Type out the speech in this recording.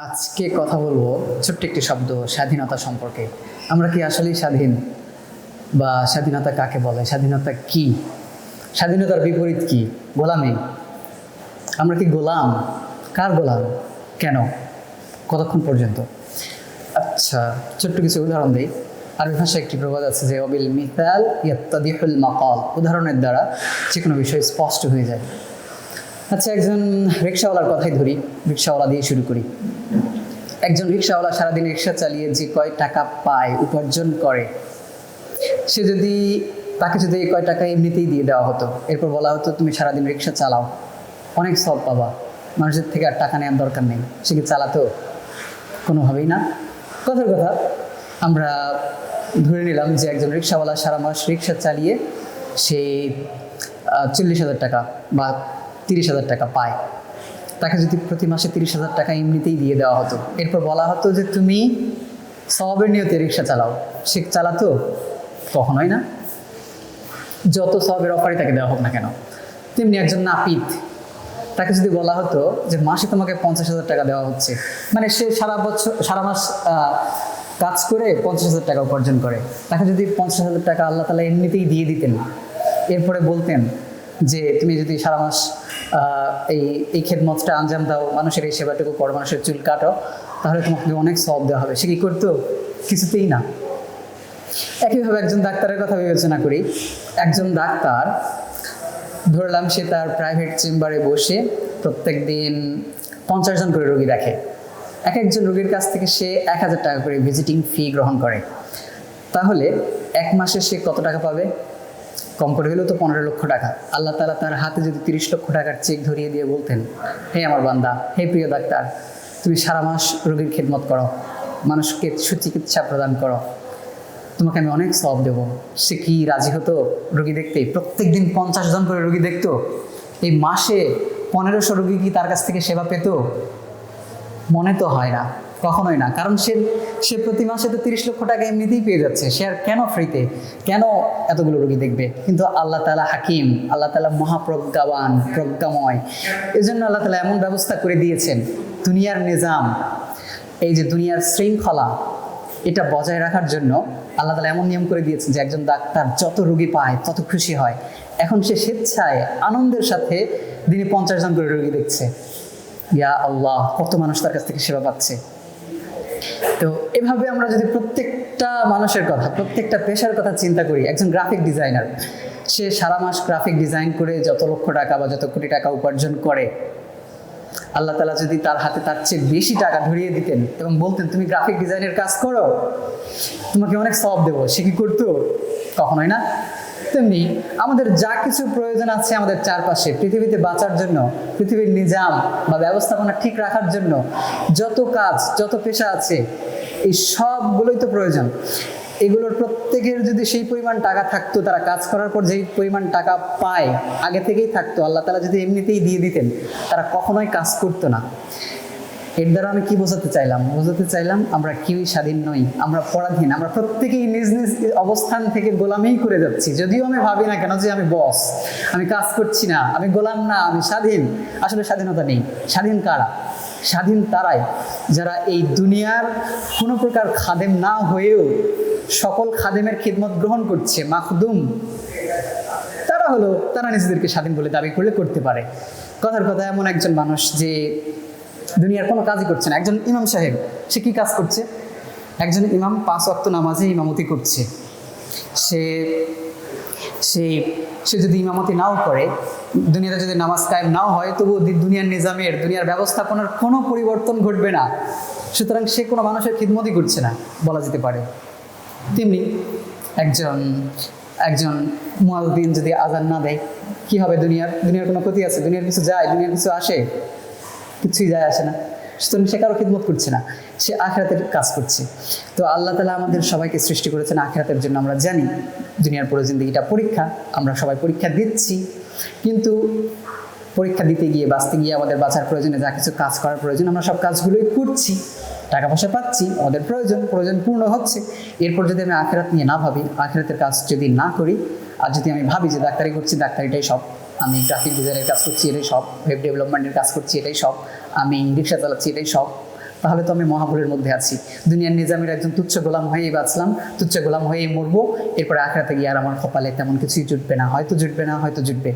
আজকে কথা বলবো ছোট্ট একটি শব্দ স্বাধীনতা সম্পর্কে। আমরা কি আসলেই স্বাধীন? বা স্বাধীনতা কাকে বলে? স্বাধীনতা কি? স্বাধীনতার বিপরীত কি? গোলামি। আমরা কি গোলাম? কার গোলাম? কেন? কতক্ষণ পর্যন্ত? আচ্ছা, ছোট্ট কিছু উদাহরণ দিই। আরবি ভাষায় একটি প্রবাদ আছে যে অবিল মিসাল ইয়াত্তাদিহুল মাকাল। উদাহরণের দ্বারা যে কোনো বিষয় স্পষ্ট হয়ে যায়। আচ্ছা, একজন রিক্সাওয়ালার কথাই ধরি, রিক্সাওয়ালা দিয়ে শুরু করি। একজন রিক্সাওয়ালা সারাদিন রিক্সা চালিয়ে যে কয় টাকা পায়, উপার্জন করে, সে যদি তাকে যদি এই কয় টাকা এমনিতেই দিয়ে দেওয়া হতো, এরপর বলা হতো তুমি সারাদিন রিক্সা চালাও, অনেক সব পাবা, মানুষের থেকে আর টাকা নেওয়ার দরকার নেই, সে কি চালাতো? কোনোভাবেই না। কথার কথা, আমরা ধরে নিলাম যে একজন রিক্সাওয়ালা সারা মাস রিক্সা চালিয়ে সে 40,000 টাকা বা 30,000 টাকা পায়। তাকে যদি প্রতি মাসে 30,000 টাকা এমনিতেই দিয়ে দেওয়া হতো, এরপর বলা হতো যে তুমি সওয়াবের নিয়তে রিক্সা চালাও, সে চালাতো? কখনোই না। যত সওয়াবের অফারই তাকে দেওয়া হোক না কেন। তেমনি একজন নাপিত, তাকে যদি বলা হতো যে মাসে তোমাকে 50,000 টাকা দেওয়া হচ্ছে, মানে সে সারা মাস কাজ করে 50,000 টাকা উপার্জন করে, তাকে যদি 50,000 টাকা আল্লাহ তাআলা এমনিতেই দিয়ে দিতেন, এরপরে বলতেন যে তুমি যদি সারা মাস এই খেদমতটা আঞ্জাম দাও, মানুষের এই সেবাটুকু করো, মানুষের চুল কাটো, তাহলে তোমাকে অনেক সওয়াব দেওয়া হবে, সে কি করতো? কিছুতেই না। একইভাবে একজন ডাক্তারের কথা বিবেচনা করি। একজন ডাক্তার, ধরলাম সে তার প্রাইভেট চেম্বারে বসে প্রত্যেক দিন 50 জন করে রোগী দেখে। এক একজন রোগীর কাছ থেকে সে 1,000 টাকা করে ভিজিটিং ফি গ্রহণ করে। তাহলে এক মাসে সে কত টাকা পাবে? কম করে হলেও তো 15 লক্ষ টাকা। আল্লাহ তাআলা তার হাতে যদি 30 লক্ষ টাকার চেক ধরিয়ে দিয়ে বলতেন, হে আমার বান্দা, হে প্রিয় ডাক্তার, তুমি সারা মাস রোগীর খেদমত করো, মানুষকে সুচিকিৎসা প্রদান করো, তোমাকে আমি অনেক সওয়াব দেবো, সে কি রাজি হতো রোগী দেখতে? প্রত্যেক দিন 50 জন করে রোগী দেখতো। এই মাসে 1500 রোগী কি তার কাছ থেকে সেবা পেত? মনে তো হয় না, কখনোই না। কারণ সে প্রতি মাসে তো 30 লক্ষ টাকা এমনিতেই পেয়ে যাচ্ছে, সে আর কেন ফ্রিতে, কেন এতগুলো রোগী দেখবে? কিন্তু আল্লাহ তাআলা হাকিম, আল্লাহ তাআলা মহাপ্রজ্ঞাবান, প্রজ্ঞাময়। এই জন্য আল্লাহ তাআলা এমন ব্যবস্থা করে দিয়েছেন, দুনিয়ার নিজাম, এই যে দুনিয়ার শৃঙ্খলা, এটা বজায় রাখার জন্য আল্লাহ তাআলা এমন নিয়ম করে দিয়েছেন যে একজন ডাক্তার যত রোগী পায় তত খুশি হয়। এখন সে স্বেচ্ছায় আনন্দের সাথে দিনে 50 জন করে রোগী দেখছে। ইয়া আল্লাহ, কত মানুষ তার কাছ থেকে সেবা পাচ্ছে। তো এভাবে আমরা যদি প্রত্যেকটা মানুষের কথা, প্রত্যেকটা পেশার কথা চিন্তা করি, একজন গ্রাফিক ডিজাইনার, সে সারা মাস গ্রাফিক ডিজাইন করে যত লক্ষ টাকা বা যত কোটি টাকা উপার্জন করে, আল্লাহ তাআলা যদি তার হাতে তার চেয়ে বেশি টাকা ধরিয়ে দিতেন এবং বলতেন তুমি গ্রাফিক ডিজাইনের কাজ করো, তোমাকে অনেক সওয়াব দেবো, সে কি করতো? কখনোই না। তেমনি আমাদের যা কিছু প্রয়োজন আছে আমাদের চারপাশে, পৃথিবীতে বাঁচার জন্য, পৃথিবীর নিজাম বা ব্যবস্থাপনা ঠিক রাখার জন্য যত কাজ, যত পেশা আছে, এই সবগুলোই তো প্রয়োজন। এগুলোর প্রত্যেকের যদি সেই পরিমাণ টাকা থাকতো, তারা কাজ করার পর যেই পরিমাণ টাকা পায় আগে থেকেই থাকতো, আল্লাহ তাআলা যদি এমনিতেই দিয়ে দিতেন, তারা কখনোই কাজ করতো না। এর দ্বারা আমি কি বোঝাতে চাইলাম? বোঝাতে চাইলাম আমরা কেউই স্বাধীন নই, আমরা পরাধীন, আমরা প্রত্যেকেই নিজ নিজ অবস্থান থেকে গোলামি করে যাচ্ছি। যদিও আমি ভাবি না কেন যে আমি বস, আমি কাজ করছি না, আমি গোলাম না, আমি স্বাধীন। আসলে স্বাধীনতা নেই। স্বাধীন কারা? স্বাধীন তারাই যারা এই দুনিয়ার কোনো প্রকার খাদেম না হয়েও সকল খাদেমের খিদমত গ্রহণ করছে, মাখদুম। তারা নিজেদেরকে স্বাধীন বলে দাবি করলে করতে পারে। কথার কথা, এমন একজন মানুষ যে দুনিয়ার কোনো কাজই করছে না, একজন ইমাম সাহেব, সে কি কাজ করছে? একজন ইমাম 5 ওয়াক্ত নামাজে ইমামতি করছে। সে সে সে যদি ইমামতি নাও করে, দুনিয়াতে যদি নামাজ কায়েম নাও হয়, তবুও দুনিয়ার নিজামের, দুনিয়ার ব্যবস্থাপনার কোনো পরিবর্তন ঘটবে না। সুতরাং সে কোনো মানুষের খিদমতই করছে না বলা যেতে পারে। তেমনি একজন মুয়াজ্জিন যদি আযান না দেয়, কি হবে? দুনিয়ার কোনো ক্ষতি আছে? দুনিয়ার কিছু যায়, দুনিয়ার কিছু আসে? কিছুই যায় আসে না। সুতরাং সে কারো খিদমত করছে না, সে আখিরাতের কাজ করছে। তো আল্লাহ তাআলা আমাদের সবাইকে সৃষ্টি করেছেন আখিরাতের জন্য। আমরা জানি দুনিয়ার পুরো জিন্দেগিটা পরীক্ষা, আমরা সবাই পরীক্ষা দিচ্ছি। কিন্তু পরীক্ষা দিতে গিয়ে, বাঁচতে গিয়ে আমাদের বাঁচার প্রয়োজনে যা কিছু কাজ করার প্রয়োজন, আমরা সব কাজগুলোই করছি, টাকা পয়সা পাচ্ছি, আমাদের প্রয়োজন পূর্ণ হচ্ছে। এরপর যদি আমি আখিরাত নিয়ে না ভাবি, আখিরাতের কাজ যদি না করি, আর যদি আমি ভাবি যে ডাক্তারি করছি, ডাক্তারিটাই সব, আমি গ্রাফিক ডিজাইনের কাজ করছি, এটাই সব, ওয়েব ডেভেলপমেন্টের কাজ করছি, এটাই সব, আমি রিক্সা চালাচ্ছি, এটাই সব, তাহলে তো আমি মহাভুলের মধ্যে আছি। দুনিয়ার নিজামের একজন তুচ্ছ গোলাম হয়েই বাঁচলাম, তুচ্ছ গোলাম হয়েই মরবো, এরপরে আখেরাতে গিয়ে আর আমার কপালে তেমন কিছুই জুটবে না, হয়তো জুটবে না, হয়তো জুটবে।